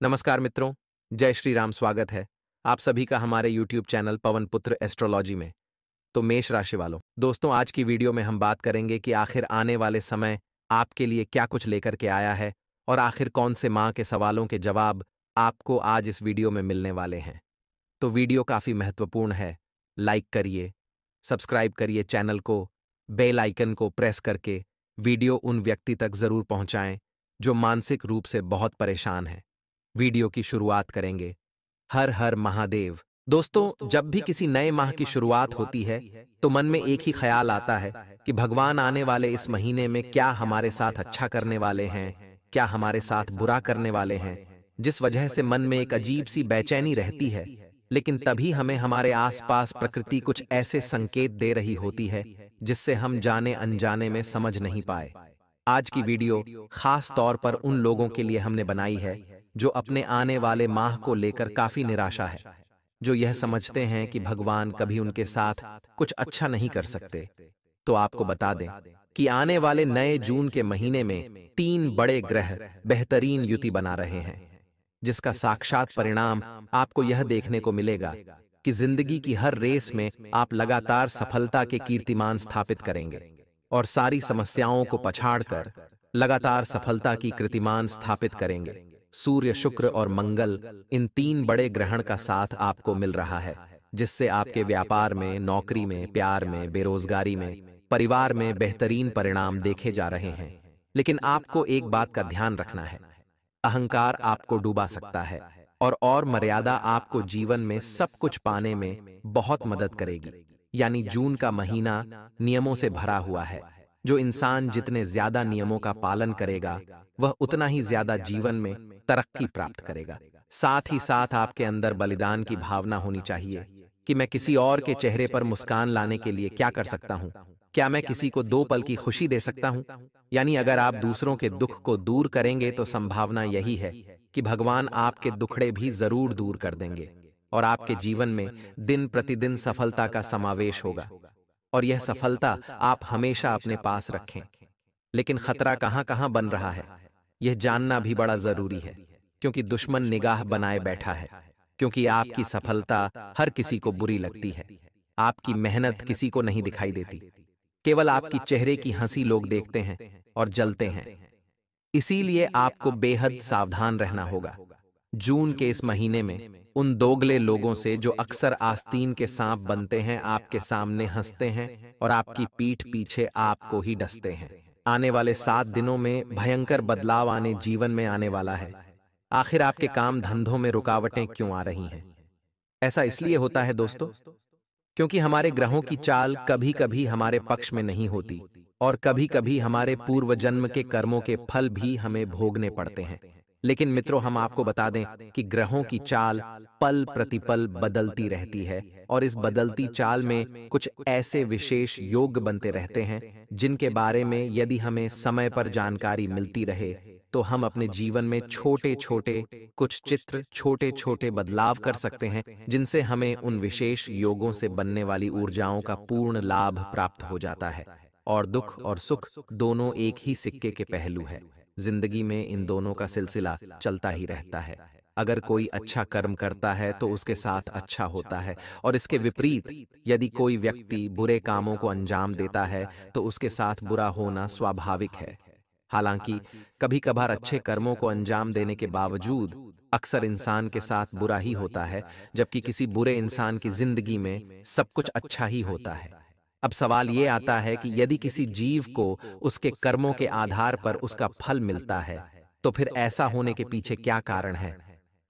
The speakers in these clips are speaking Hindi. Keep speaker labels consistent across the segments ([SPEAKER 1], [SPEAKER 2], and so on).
[SPEAKER 1] नमस्कार मित्रों, जय श्री राम। स्वागत है आप सभी का हमारे YouTube चैनल पवन पुत्र एस्ट्रोलॉजी में। तो मेष राशि वालों, दोस्तों आज की वीडियो में हम बात करेंगे कि आखिर आने वाले समय आपके लिए क्या कुछ लेकर के आया है और आखिर कौन से माह के सवालों के जवाब आपको आज इस वीडियो में मिलने वाले हैं। तो वीडियो काफ़ी महत्वपूर्ण है, लाइक करिए, सब्सक्राइब करिए चैनल को, बेल आइकन को प्रेस करके वीडियो उन व्यक्ति तक ज़रूर पहुंचाएं जो मानसिक रूप से बहुत परेशान हैं। वीडियो की शुरुआत करेंगे। हर हर महादेव। दोस्तों जब भी किसी नए माह की शुरुआत होती है तो मन में एक ही ख्याल आता है कि भगवान आने वाले इस महीने में क्या हमारे साथ अच्छा करने वाले हैं, क्या हमारे साथ बुरा करने वाले हैं, जिस वजह से मन में एक अजीब सी बेचैनी रहती है। लेकिन तभी हमें हमारे आसपास प्रकृति कुछ ऐसे संकेत दे रही होती है जिससे हम जाने अनजाने में समझ नहीं पाए। आज की वीडियो खास तौर पर उन लोगों के लिए हमने बनाई है जो अपने आने वाले माह को लेकर काफी निराशा है, जो यह समझते हैं कि भगवान कभी उनके साथ कुछ अच्छा नहीं कर सकते। तो आपको बता दें कि आने वाले नए जून के महीने में 3 बड़े ग्रह बेहतरीन युति बना रहे हैं, जिसका साक्षात परिणाम आपको यह देखने को मिलेगा कि जिंदगी की हर रेस में आप लगातार सफलता के कीर्तिमान स्थापित करेंगे और सारी समस्याओं को पछाड़कर लगातार सफलता की कीर्तिमान स्थापित करेंगे। सूर्य, शुक्र और मंगल, इन 3 बड़े ग्रहण का साथ आपको मिल रहा है, जिससे आपके व्यापार में, नौकरी में, प्यार में, बेरोजगारी में, परिवार में बेहतरीन परिणाम देखे जा रहे हैं। लेकिन आपको एक बात का ध्यान रखना है, अहंकार आपको डुबा सकता है और मर्यादा आपको जीवन में सब कुछ पाने में बहुत मदद करेगी। यानी जून का महीना नियमों से भरा हुआ है। जो इंसान जितने ज्यादा नियमों का पालन करेगा वह उतना ही ज्यादा जीवन में तरक्की प्राप्त करेगा। साथ ही साथ आपके अंदर बलिदान की भावना होनी चाहिए कि मैं किसी और के चेहरे पर मुस्कान लाने के लिए क्या कर सकता हूँ, क्या मैं किसी को 2 पल की खुशी दे सकता हूँ। यानी अगर आप दूसरों के दुख को दूर करेंगे तो संभावना यही है कि भगवान आपके दुखड़े भी जरूर दूर कर देंगे और आपके जीवन में दिन प्रतिदिन सफलता का समावेश होगा। और यह सफलता आप हमेशा अपने पास रखें। लेकिन खतरा कहां कहां बन रहा है, यह जानना भी बड़ा जरूरी है, क्योंकि दुश्मन निगाह बनाए बैठा है। क्योंकि आपकी सफलता हर किसी को बुरी लगती है, आपकी मेहनत किसी को नहीं दिखाई देती, केवल आपकी चेहरे की हंसी लोग देखते हैं और जलते हैं। इसीलिए आपको बेहद सावधान रहना होगा। जून के इस महीने में उन दोगले लोगों से जो अक्सर आस्तीन के सांप बनते हैं, आपके सामने हंसते हैं और आपकी पीठ पीछे आपको ही डसते हैं। आने वाले 7 दिनों में भयंकर बदलाव आने जीवन में आने वाला है। आखिर आपके काम धंधों में रुकावटें क्यों आ रही हैं? ऐसा इसलिए होता है दोस्तों, क्योंकि हमारे ग्रहों की चाल कभी कभी हमारे पक्ष में नहीं होती और कभी कभी हमारे पूर्व जन्म के कर्मों के फल भी हमें भोगने पड़ते हैं। लेकिन मित्रों, हम आपको बता दें कि ग्रहों की चाल पल प्रतिपल बदलती रहती है और इस बदलती चाल में कुछ ऐसे विशेष योग बनते रहते हैं जिनके बारे में यदि हमें समय पर जानकारी मिलती रहे तो हम अपने जीवन में छोटे छोटे कुछ चित्र, छोटे छोटे बदलाव कर सकते हैं, जिनसे हमें उन विशेष योगों से बनने वाली ऊर्जाओं का पूर्ण लाभ प्राप्त हो जाता है। और दुख और सुख दोनों एक ही सिक्के के पहलू है। जिंदगी में इन दोनों का सिलसिला चलता ही रहता है। अगर कोई अच्छा कर्म करता है तो उसके साथ अच्छा होता है, और इसके विपरीत यदि कोई व्यक्ति बुरे कामों को अंजाम देता है तो उसके साथ बुरा होना स्वाभाविक है। हालांकि कभी कभार अच्छे कर्मों को अंजाम देने के बावजूद अक्सर इंसान के साथ बुरा ही होता है, जबकि किसी बुरे इंसान की जिंदगी में सब कुछ अच्छा ही होता है। अब सवाल ये आता है कि यदि किसी जीव को उसके कर्मों के आधार पर उसका फल मिलता है तो फिर ऐसा होने के पीछे क्या कारण है?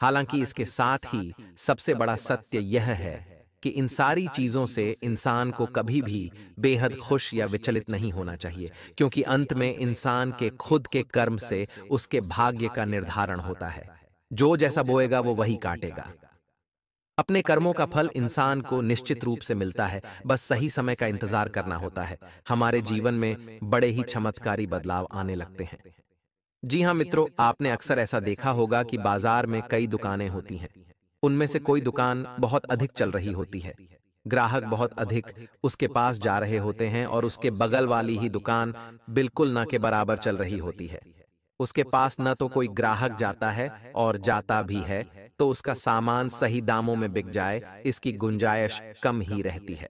[SPEAKER 1] हालांकि इसके साथ ही सबसे बड़ा सत्य यह है कि इन सारी चीजों से इंसान को कभी भी बेहद खुश या विचलित नहीं होना चाहिए, क्योंकि अंत में इंसान के खुद के कर्म से उसके भाग्य का निर्धारण होता है। जो जैसा बोएगा वो वही काटेगा। अपने कर्मों का फल इंसान को निश्चित रूप से मिलता है, बस सही समय का इंतजार करना होता है। हमारे जीवन में बड़े ही चमत्कारी बदलाव आने लगते हैं। जी हाँ मित्रों, आपने अक्सर ऐसा देखा होगा कि बाजार में कई दुकानें होती हैं। उनमें से कोई दुकान बहुत अधिक चल रही होती है, ग्राहक बहुत अधिक उसके पास जा रहे होते हैं और उसके बगल वाली ही दुकान बिल्कुल ना के बराबर चल रही होती है। उसके पास न तो कोई ग्राहक जाता है और जाता भी है तो उसका सामान सही दामों में बिक जाए, इसकी गुंजाइश कम ही रहती है।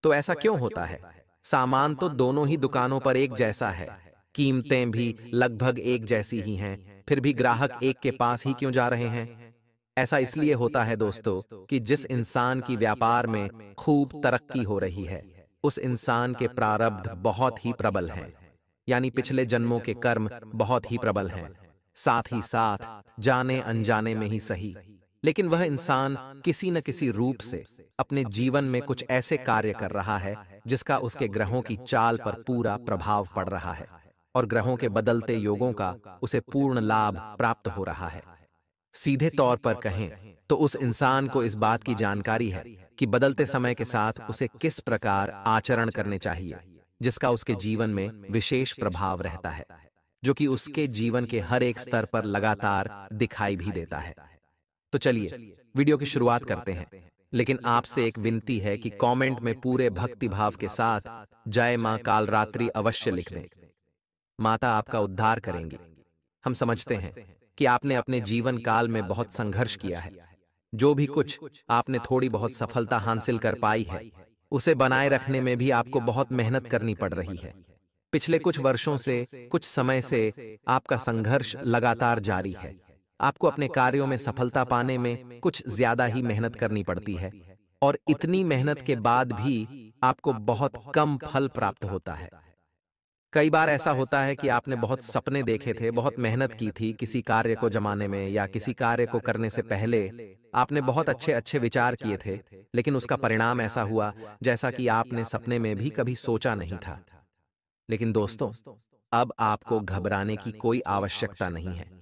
[SPEAKER 1] तो ऐसा क्यों होता है? सामान तो दोनों ही दुकानों पर एक जैसा है, कीमतें भी लगभग एक जैसी ही हैं, फिर भी ग्राहक एक के पास ही क्यों जा रहे हैं? ऐसा इसलिए होता है दोस्तों कि जिस इंसान की व्यापार में खूब तरक्की हो रही है, उस इंसान के प्रारब्ध बहुत ही प्रबल हैं, यानी पिछले जन्मों के कर्म बहुत ही प्रबल हैं। साथ ही साथ जाने अनजाने में ही सही, लेकिन वह इंसान किसी न किसी रूप से अपने जीवन में कुछ ऐसे कार्य कर रहा है जिसका उसके ग्रहों की चाल पर पूरा प्रभाव पड़ रहा है, और ग्रहों के बदलते योगों का उसे पूर्ण लाभ प्राप्त हो रहा है। सीधे तौर पर कहें तो उस इंसान को इस बात की जानकारी है कि बदलते समय के साथ उसे किस प्रकार आचरण करने चाहिए, जिसका उसके जीवन में विशेष प्रभाव रहता है, जो कि उसके जीवन के हर एक स्तर पर लगातार दिखाई भी देता है। तो चलिए वीडियो की शुरुआत करते हैं, लेकिन आपसे एक विनती है कि कमेंट में पूरे भक्ति भाव के साथ जय मां कालरात्रि अवश्य लिख दें। माता आपका उद्धार करेंगी। हम समझते हैं कि आपने अपने जीवन काल में बहुत संघर्ष किया है। जो भी कुछ आपने थोड़ी बहुत सफलता हासिल कर पाई है, उसे बनाए रखने में भी आपको बहुत मेहनत करनी पड़ रही है। पिछले कुछ वर्षों से, कुछ समय से आपका संघर्ष लगातार जारी है। आपको अपने कार्यों में सफलता पाने में कुछ ज्यादा ही मेहनत करनी पड़ती है, और इतनी मेहनत के बाद भी आपको बहुत कम फल प्राप्त होता है। कई बार ऐसा होता है कि आपने बहुत सपने देखे थे, बहुत मेहनत की थी किसी कार्य को जमाने में, या किसी कार्य को करने से पहले आपने बहुत अच्छे अच्छे विचार किए थे, लेकिन उसका परिणाम ऐसा हुआ जैसा कि आपने सपने में भी कभी सोचा नहीं था। लेकिन दोस्तों, अब आपको घबराने की कोई आवश्यकता नहीं है।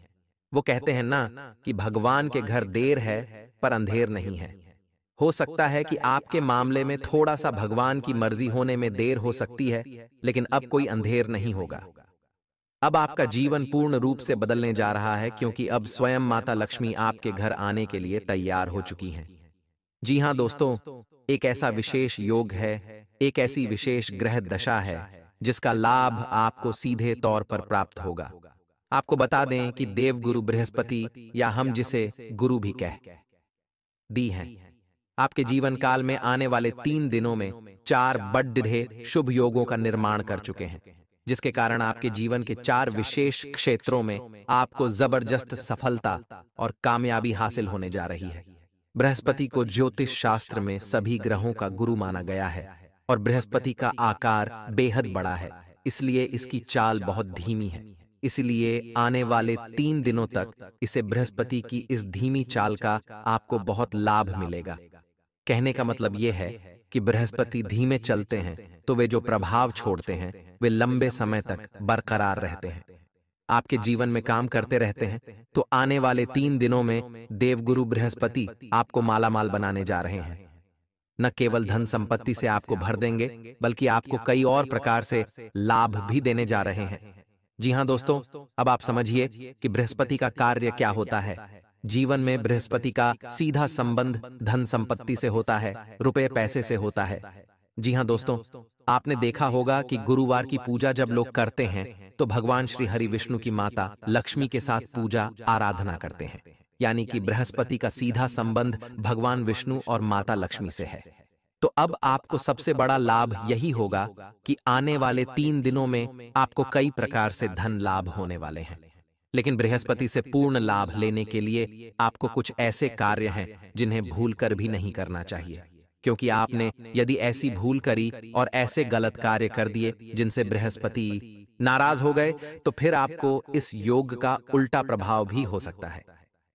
[SPEAKER 1] वो कहते हैं ना कि भगवान के घर देर है पर अंधेर नहीं है। हो सकता है कि आपके मामले में थोड़ा सा भगवान की मर्जी होने में देर हो सकती है, लेकिन अब कोई अंधेर नहीं होगा। अब आपका जीवन पूर्ण रूप से बदलने जा रहा है, क्योंकि अब स्वयं माता लक्ष्मी आपके घर आने के लिए तैयार हो चुकी हैं। जी हाँ दोस्तों, एक ऐसा विशेष योग है, एक ऐसी विशेष ग्रह दशा है जिसका लाभ आपको सीधे तौर पर प्राप्त होगा। आपको बता दें कि देवगुरु बृहस्पति, या हम जिसे गुरु भी कह दी हैं, आपके जीवन काल में आने वाले 3 दिनों में 4 बड़े शुभ योगों का निर्माण कर चुके हैं, जिसके कारण आपके जीवन के 4 विशेष क्षेत्रों में आपको जबरदस्त सफलता और कामयाबी हासिल होने जा रही है। बृहस्पति को ज्योतिष शास्त्र में सभी ग्रहों का गुरु माना गया है, और बृहस्पति का आकार बेहद बड़ा है, इसलिए इसकी चाल बहुत धीमी है। इसलिए आने वाले 3 दिनों तक इसे बृहस्पति की इस धीमी चाल का आपको बहुत लाभ मिलेगा। कहने का मतलब यह है कि बृहस्पति धीमे चलते हैं तो वे जो प्रभाव छोड़ते हैं वे लंबे समय तक बरकरार रहते हैं। आपके जीवन में काम करते रहते हैं, तो आने वाले 3 दिनों में देवगुरु बृहस्पति आपको मालामाल बनाने जा रहे हैं। न केवल धन संपत्ति से आपको भर देंगे, बल्कि आपको कई और प्रकार से लाभ भी देने जा रहे हैं। जी हाँ दोस्तों, अब आप समझिए कि बृहस्पति का कार्य क्या होता है। जीवन में बृहस्पति का सीधा संबंध धन संपत्ति से होता है, रुपए पैसे से होता है। जी हाँ दोस्तों, आपने देखा होगा कि गुरुवार की पूजा जब लोग करते हैं तो भगवान श्री हरि विष्णु की माता लक्ष्मी के साथ पूजा आराधना करते हैं, यानी कि बृहस्पति का सीधा संबंध भगवान विष्णु और माता लक्ष्मी से है। तो अब आपको सबसे बड़ा लाभ यही होगा कि आने वाले 3 दिनों में आपको कई प्रकार से धन लाभ होने वाले हैं। लेकिन बृहस्पति से पूर्ण लाभ लेने के लिए आपको कुछ ऐसे कार्य हैं जिन्हें भूलकर भी नहीं करना चाहिए, क्योंकि आपने यदि ऐसी भूल करी और ऐसे गलत कार्य कर दिए जिनसे बृहस्पति नाराज हो गए, तो फिर आपको इस योग का उल्टा प्रभाव भी हो सकता है,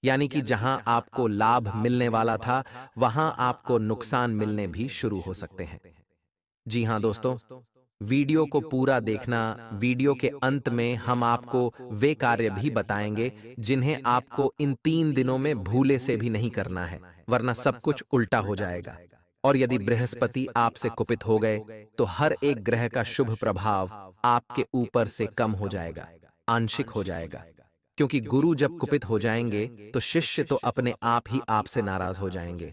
[SPEAKER 1] यानी कि जहां आपको लाभ मिलने वाला था वहां आपको नुकसान मिलने भी शुरू हो सकते हैं। जी हां दोस्तों, वीडियो को पूरा देखना। वीडियो के अंत में हम आपको वे कार्य भी बताएंगे जिन्हें आपको इन 3 दिनों में भूले से भी नहीं करना है, वरना सब कुछ उल्टा हो जाएगा। और यदि बृहस्पति आपसे कुपित हो गए तो हर एक ग्रह का शुभ प्रभाव आपके ऊपर से कम हो जाएगा, आंशिक हो जाएगा, क्योंकि गुरु जब कुपित हो जाएंगे तो शिष्य तो अपने आप ही आपसे नाराज हो जाएंगे।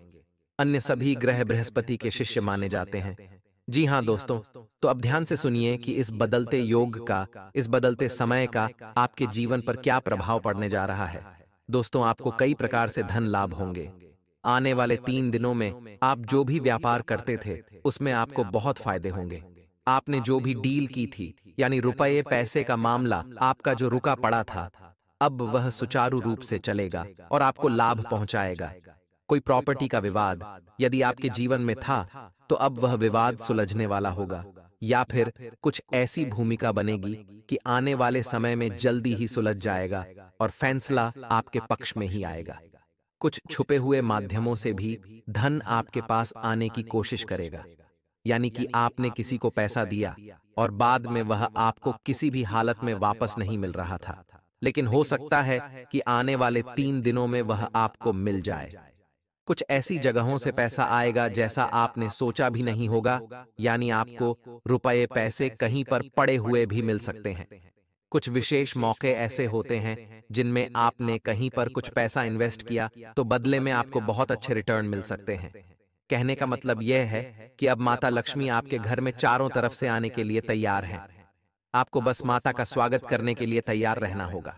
[SPEAKER 1] अन्य सभी ग्रह बृहस्पति के शिष्य माने जाते हैं। जी हाँ दोस्तों, तो अब ध्यान से सुनिए कि इस बदलते योग का, इस बदलते समय का आपके जीवन पर क्या प्रभाव पड़ने जा रहा है। दोस्तों, आपको कई प्रकार से धन लाभ होंगे। आने वाले 3 दिनों में आप जो भी व्यापार करते थे, उसमें आपको बहुत फायदे होंगे। आपने जो भी डील की थी, यानी रुपये पैसे का मामला आपका जो रुका पड़ा था, अब वह सुचारू रूप से चलेगा और आपको लाभ पहुंचाएगा। कोई प्रॉपर्टी का विवाद यदि आपके जीवन में था, तो अब वह विवाद सुलझने वाला होगा, या फिर कुछ ऐसी भूमिका बनेगी कि आने वाले समय में जल्दी ही सुलझ जाएगा और फैसला आपके पक्ष में ही आएगा। कुछ छुपे हुए माध्यमों से भी धन आपके पास आने की कोशिश करेगा, यानी कि आपने किसी को पैसा दिया और बाद में वह आपको किसी भी हालत में वापस नहीं मिल रहा था, लेकिन हो सकता है कि आने वाले 3 दिनों में वह आपको मिल जाए। कुछ ऐसी जगहों से पैसा आएगा जैसा आपने सोचा भी नहीं होगा, यानी आपको रुपये पैसे कहीं पर पड़े हुए भी मिल सकते हैं। कुछ विशेष मौके ऐसे होते हैं जिनमें आपने कहीं पर कुछ पैसा इन्वेस्ट किया, तो बदले में आपको बहुत अच्छे रिटर्न मिल सकते हैं। कहने का मतलब यह है कि अब माता लक्ष्मी आपके घर में चारों तरफ से आने के लिए तैयार हैं। आपको बस माता का स्वागत करने के लिए तैयार रहना होगा।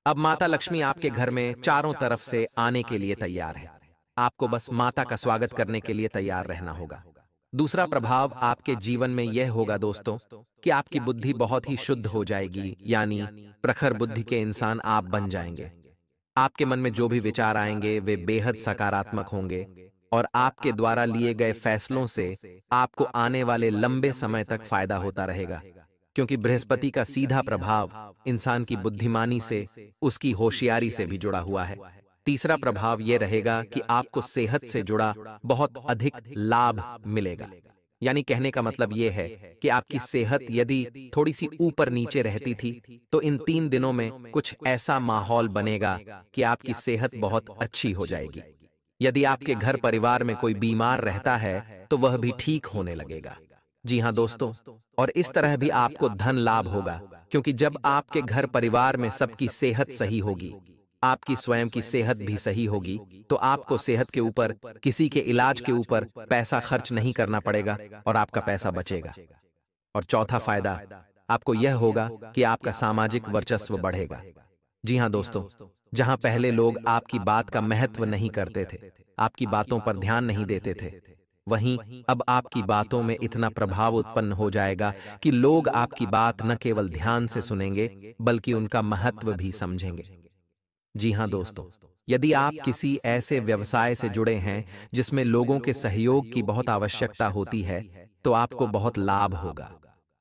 [SPEAKER 1] अब माता लक्ष्मी आपके घर में चारों तरफ से आने के लिए तैयार है। आपको बस माता का स्वागत करने के लिए तैयार रहना होगा। दूसरा प्रभाव आपके जीवन में यह होगा दोस्तों कि आपकी बुद्धि बहुत ही शुद्ध हो जाएगी, यानी प्रखर बुद्धि के इंसान आप बन जाएंगे। आपके मन में जो भी विचार आएंगे वे बेहद सकारात्मक होंगे और आपके द्वारा लिए गए फैसलों से आपको आने वाले लंबे समय तक फायदा होता रहेगा, क्योंकि बृहस्पति का सीधा प्रभाव इंसान की बुद्धिमानी से, उसकी होशियारी से भी जुड़ा हुआ है। तीसरा प्रभाव यह रहेगा कि आपको सेहत से जुड़ा बहुत अधिक लाभ मिलेगा। यानी कहने का मतलब यह है कि आपकी सेहत यदि थोड़ी सी ऊपर नीचे रहती थी, तो इन 3 दिनों में कुछ ऐसा माहौल बनेगा कि आपकी सेहत बहुत अच्छी हो जाएगी। यदि आपके घर परिवार में कोई बीमार रहता है, तो वह भी ठीक होने लगेगा। जी हाँ दोस्तों, और इस तरह भी आपको धन लाभ होगा, क्योंकि जब आपके घर परिवार में सबकी सेहत सही होगी, आपकी स्वयं की सेहत भी सही होगी, तो आपको सेहत के ऊपर, किसी के इलाज के ऊपर पैसा खर्च नहीं करना पड़ेगा और आपका पैसा बचेगा। और चौथा फायदा आपको यह होगा कि आपका सामाजिक वर्चस्व बढ़ेगा। जी हाँ दोस्तों, जहां पहले लोग आपकी बात का महत्व नहीं करते थे, आपकी बातों पर ध्यान नहीं देते थे, वहीं अब आपकी बातों में इतना प्रभाव उत्पन्न हो जाएगा कि लोग आपकी बात न केवल ध्यान से सुनेंगे, बल्कि उनका महत्व भी समझेंगे। जी हाँ दोस्तों, यदि आप किसी ऐसे व्यवसाय से जुड़े हैं जिसमें लोगों के सहयोग की बहुत आवश्यकता होती है, तो आपको बहुत लाभ होगा।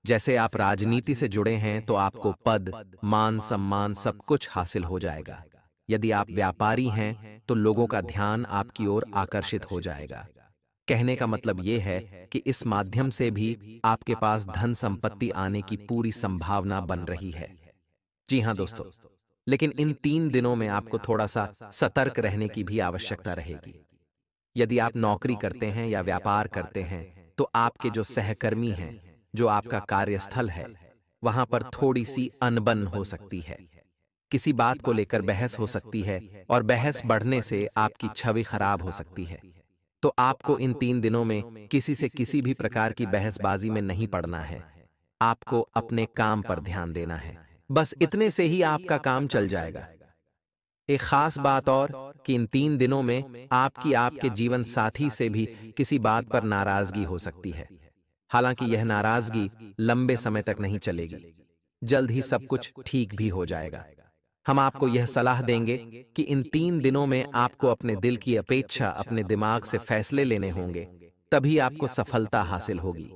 [SPEAKER 1] जैसे आप राजनीति से जुड़े हैं तो आपको पद, मान सम्मान सब कुछ हासिल हो जाएगा। यदि आप व्यापारी हैं तो लोगों का ध्यान आपकी ओर आकर्षित हो जाएगा। कहने का मतलब यह है कि इस माध्यम से भी आपके पास धन संपत्ति आने की पूरी संभावना बन रही है। जी हाँ दोस्तों, लेकिन इन 3 दिनों में आपको थोड़ा सा सतर्क रहने की भी आवश्यकता रहेगी। यदि आप नौकरी करते हैं या व्यापार करते हैं, तो आपके जो सहकर्मी हैं, जो आपका कार्यस्थल है, वहां पर थोड़ी सी अनबन हो सकती है। किसी बात को लेकर बहस हो सकती है और बहस बढ़ने से आपकी छवि खराब हो सकती है। तो आपको इन 3 दिनों में किसी से किसी भी प्रकार की बहसबाजी में नहीं पड़ना है। आपको अपने काम पर ध्यान देना है। बस इतने से ही आपका काम चल जाएगा। एक खास बात और कि इन 3 दिनों में आपकी आपके जीवन साथी से भी किसी बात पर नाराजगी हो सकती है। हालांकि यह नाराजगी लंबे समय तक नहीं चलेगी, जल्द ही सब कुछ ठीक भी हो जाएगा। हम आपको यह सलाह देंगे कि इन 3 दिनों में आपको अपने दिल की अपेक्षा अपने दिमाग से फैसले लेने होंगे, तभी आपको सफलता हासिल होगी।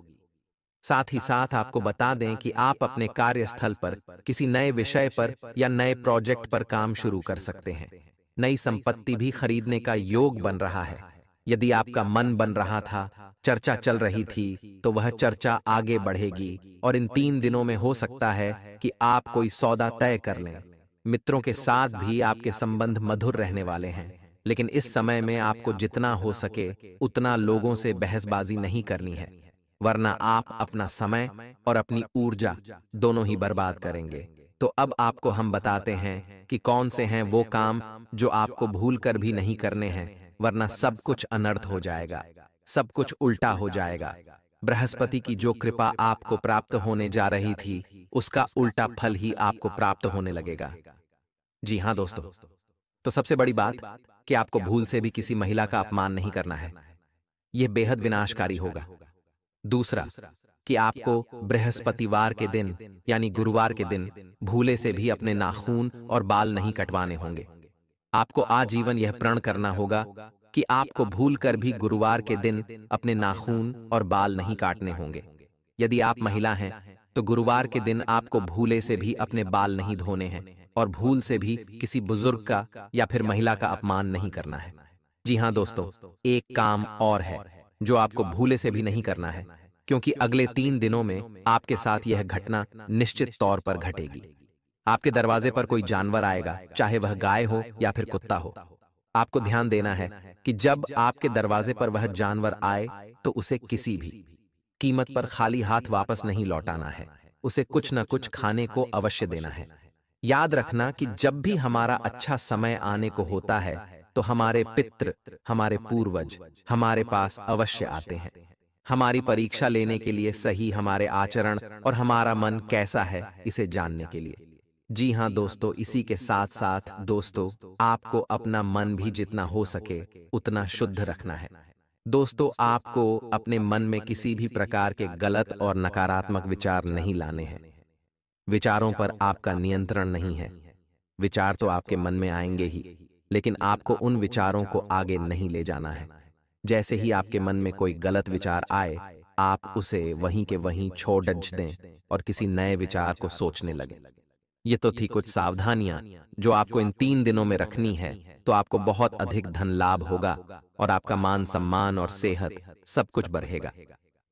[SPEAKER 1] साथ ही साथ आपको बता दें कि आप अपने कार्यस्थल पर किसी नए विषय पर या नए प्रोजेक्ट पर काम शुरू कर सकते हैं। नई संपत्ति भी खरीदने का योग बन रहा है। यदि आपका मन बन रहा था, चर्चा चल रही थी, तो वह चर्चा आगे बढ़ेगी और इन 3 दिनों में हो सकता है कि आप कोई सौदा तय कर लें। मित्रों के साथ भी आपके संबंध मधुर रहने वाले हैं, लेकिन इस समय में आपको जितना हो सके उतना लोगों से बहसबाजी नहीं करनी है, वरना आप अपना समय और अपनी ऊर्जा दोनों ही बर्बाद करेंगे। तो अब आपको हम बताते हैं कि कौन से हैं वो काम जो आपको भूल कर भी नहीं करने हैं, वरना सब कुछ अनर्थ हो जाएगा, सब कुछ उल्टा हो जाएगा। बृहस्पति की जो कृपा आपको प्राप्त होने जा रही थी, उसका उल्टा फल ही आपको प्राप्त होने लगेगा। जी हाँ दोस्तों, तो सबसे बड़ी बात कि आपको भूल से भी किसी महिला का अपमान नहीं करना है। यह बेहद विनाशकारी होगा। दूसरा कि आपको बृहस्पतिवार के दिन यानी गुरुवार के दिन भूले से भी अपने नाखून और बाल नहीं कटवाने होंगे। आपको आजीवन यह प्रण करना होगा कि आपको भूल कर भी गुरुवार के दिन अपने नाखून और बाल नहीं काटने होंगे। यदि आप महिला हैं तो गुरुवार के दिन आपको भूले से भी अपने बाल नहीं धोने हैं और भूल से भी किसी बुजुर्ग का या फिर महिला का अपमान नहीं करना है। जी हाँ दोस्तों, एक काम और है जो आपको भूले से भी नहीं करना है, क्योंकि अगले 3 दिनों में आपके साथ यह घटना निश्चित तौर पर घटेगी। आपके दरवाजे पर कोई जानवर आएगा, चाहे वह गाय हो या फिर कुत्ता हो। आपको ध्यान देना है कि जब आपके दरवाजे पर वह जानवर आए तो उसे किसी भी कीमत पर खाली हाथ वापस नहीं लौटाना है। उसे कुछ न कुछ खाने को अवश्य देना है। याद रखना कि जब भी हमारा अच्छा समय आने को होता है तो हमारे पितृ, हमारे पूर्वज हमारे पास अवश्य आते हैं, हमारी परीक्षा लेने के लिए सही हमारे आचरण और हमारा मन कैसा है इसे जानने के लिए। जी हाँ दोस्तों, इसी के साथ साथ दोस्तों आपको अपना मन भी जितना हो सके उतना शुद्ध रखना है। दोस्तों आपको अपने मन में किसी भी प्रकार के गलत और नकारात्मक विचार नहीं लाने हैं। विचारों पर आपका नियंत्रण नहीं है। विचार तो आपके मन में आएंगे ही, लेकिन आपको उन विचारों को आगे नहीं ले जाना है। जैसे ही आपके मन में कोई गलत विचार आए, आप उसे वहीं के वहीं छोड़ दें और किसी नए विचार को सोचने लगे। ये तो थी कुछ सावधानियां जो आपको इन 3 दिनों में रखनी है, तो आपको बहुत अधिक धन लाभ होगा और आपका मान सम्मान और सेहत सब कुछ बढ़ेगा।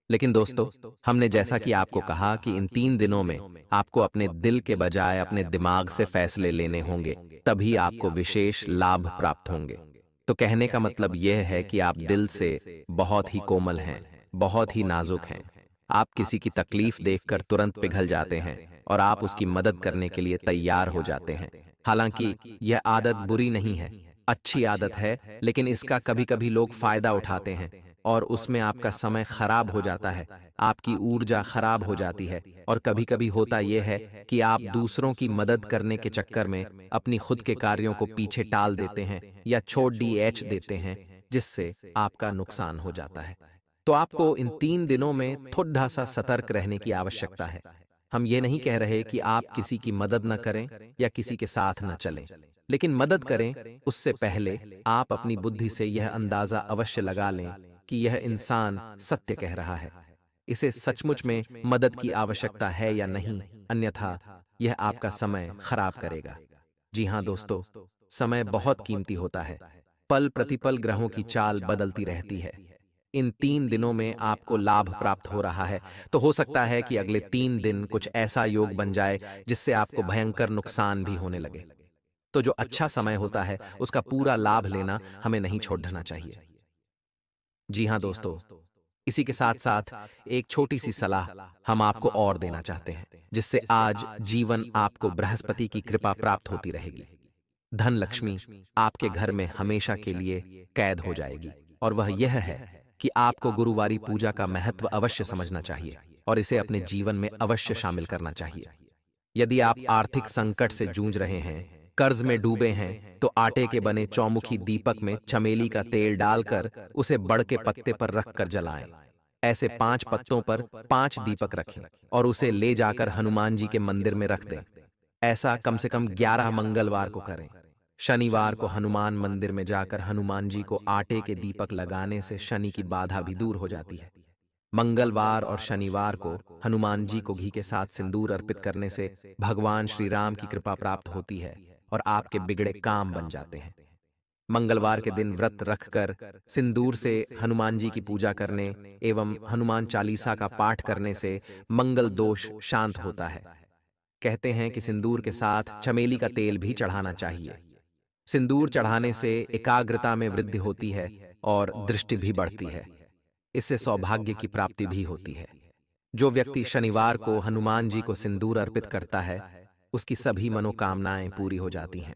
[SPEAKER 1] लेकिन दोस्तों, हमने जैसा कि आपको कहा कि इन 3 दिनों में आपको अपने दिल के बजाय अपने दिमाग से फैसले लेने होंगे, तभी आपको विशेष लाभ प्राप्त होंगे। तो कहने का मतलब यह है कि आप दिल से बहुत ही कोमल हैं, बहुत ही नाजुक हैं। आप किसी की तकलीफ देखकर तुरंत पिघल जाते हैं और आप उसकी मदद करने के लिए तैयार हो जाते हैं। हालांकि यह आदत बुरी नहीं है, अच्छी आदत है, लेकिन इसका कभी-कभी लोग फायदा उठाते हैं और उसमें आपका समय खराब हो जाता है, आपकी ऊर्जा खराब हो जाती है और कभी-कभी होता यह है कि आप दूसरों की मदद करने के चक्कर में अपनी खुद के कार्यों को पीछे टाल देते हैं या छोड़ देते हैं, जिससे आपका नुकसान हो जाता है। तो आपको इन 3 दिनों में थोड़ा सा सतर्क रहने की आवश्यकता है। हम ये नहीं कह रहे कि आप किसी की मदद न करें या किसी के साथ न चलें, लेकिन मदद करें उससे पहले आप अपनी बुद्धि से यह अंदाजा अवश्य लगा लें कि यह इंसान सत्य कह रहा है, इसे सचमुच में मदद की आवश्यकता है या नहीं, अन्यथा यह आपका समय खराब करेगा। जी हाँ दोस्तों, समय बहुत कीमती होता है। पल प्रतिपल ग्रहों की चाल बदलती रहती है। इन 3 दिनों में आपको लाभ प्राप्त हो रहा है, तो हो सकता है कि अगले 3 दिन कुछ ऐसा योग बन जाए जिससे आपको भयंकर नुकसान भी होने लगे। तो जो अच्छा समय होता है उसका पूरा लाभ लेना हमें नहीं छोड़ना चाहिए। जी हाँ दोस्तों, इसी के साथ साथ एक छोटी सी सलाह हम आपको और देना चाहते हैं, जिससे आज जीवन आपको बृहस्पति की कृपा प्राप्त होती रहेगी। धन लक्ष्मी आपके घर में हमेशा के लिए कैद हो जाएगी, और वह यह है कि आपको गुरुवारी पूजा का महत्व अवश्य समझना चाहिए और इसे अपने जीवन में अवश्य शामिल करना चाहिए। यदि आप आर्थिक संकट से जूझ रहे हैं, कर्ज में डूबे हैं, तो आटे के बने चौमुखी दीपक में चमेली का तेल डालकर उसे बड़ के पत्ते पर रखकर जलाएं। ऐसे 5 पत्तों पर 5 दीपक रखें और उसे ले जाकर हनुमान जी के मंदिर में रख दें। ऐसा कम से कम 11 मंगलवार को करें। शनिवार को हनुमान मंदिर में जाकर हनुमान जी को आटे के दीपक लगाने से शनि की बाधा भी दूर हो जाती है। मंगलवार और शनिवार को हनुमान जी को घी के साथ सिंदूर अर्पित करने से भगवान श्री राम की कृपा प्राप्त होती है और आपके बिगड़े काम बन जाते हैं। मंगलवार के दिन व्रत रखकर सिंदूर से हनुमान जी की पूजा करने एवं हनुमान चालीसा का पाठ करने से मंगल दोष शांत होता है। कहते हैं कि सिंदूर के साथ चमेली का तेल भी चढ़ाना चाहिए। सिंदूर चढ़ाने से एकाग्रता में वृद्धि होती है और दृष्टि भी बढ़ती है। इससे सौभाग्य की प्राप्ति भी होती है। जो व्यक्ति शनिवार को हनुमान जी को सिंदूर अर्पित करता है, उसकी सभी मनोकामनाएं पूरी हो जाती हैं।